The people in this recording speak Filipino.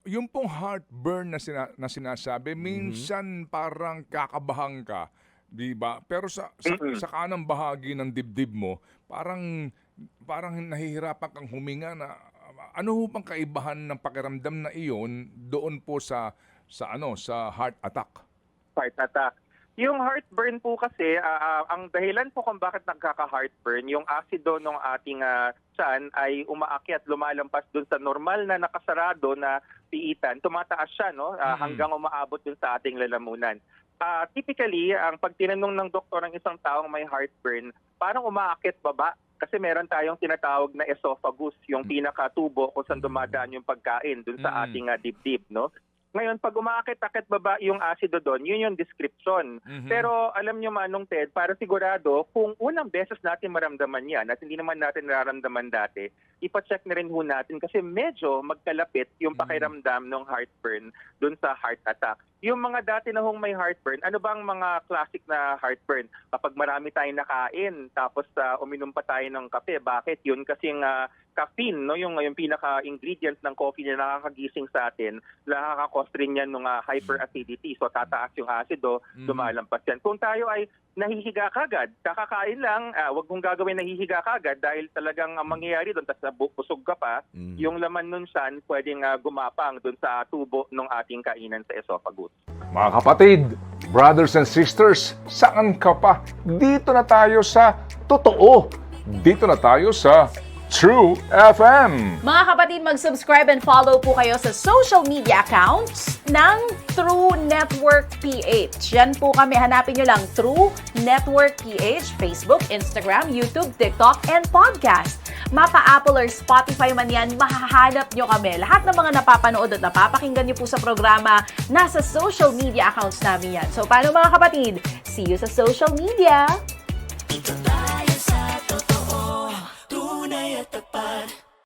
yung pong heartburn na sinasabi, minsan parang kakabahan ka, 'di ba? Pero sa kanang bahagi ng dibdib mo, parang nahihirapan kang huminga na ano ho bang kaibahan ng pakiramdam na iyon doon po sa heart attack? Heart attack. Yung heartburn po kasi, ang dahilan po kung bakit nagkaka-heartburn, yung asido ng ating tiyan ay umaakyat, lumalampas dun sa normal na nakasarado na piitan. Tumataas siya, no? Hanggang umaabot dun sa ating lalamunan. Typically, ang pag tinanong ng doktor ng isang taong may heartburn, parang umaakyat baba. Kasi meron tayong tinatawag na esophagus, yung pinakatubo kung saan dumadaan yung pagkain dun sa ating dibdib, no? Ngayon, pag umaakit-akit baba yung asido doon, yun yung description. Pero alam nyo Manong Ted, para sigurado, kung unang beses natin maramdaman yan at hindi naman natin nararamdaman dati, ipacheck na rin ho natin kasi medyo magkalapit yung pakiramdam ng heartburn doon sa heart attack. Yung mga dati na hong may heartburn, ano bang mga classic na heartburn? Kapag marami tayong nakain, tapos uminom pa tayo ng kape. Bakit? Yun kasing caffeine, no? yung pinaka-ingredient ng coffee na nakakagising sa atin, nakaka-cause rin yan ng hyperacidity. So tataas yung acido, lumalampas yan. Kung tayo ay nahihiga kagad, kakakain lang, wag mong gagawin nahihiga kagad dahil talagang ang mangyayari doon, tapos busog ka pa, yung laman nun siyan pwedeng gumapang doon sa tubo ng ating kainan sa esophagus. Mga kapatid, brothers and sisters, saan ka pa? Dito na tayo sa totoo. Dito na tayo sa True FM. Mga kapatid, mag-subscribe and follow po kayo sa social media accounts ng True Network PH. Yan po kami, hanapin nyo lang True Network PH, Facebook, Instagram, YouTube, TikTok, and podcast. Mapa Apple or Spotify man yan, mahahanap nyo kami. Lahat ng mga napapanood at napapakinggan nyo po sa programa, nasa social media accounts namin yan. So, paano mga kapatid? See you sa social media! Dito tayo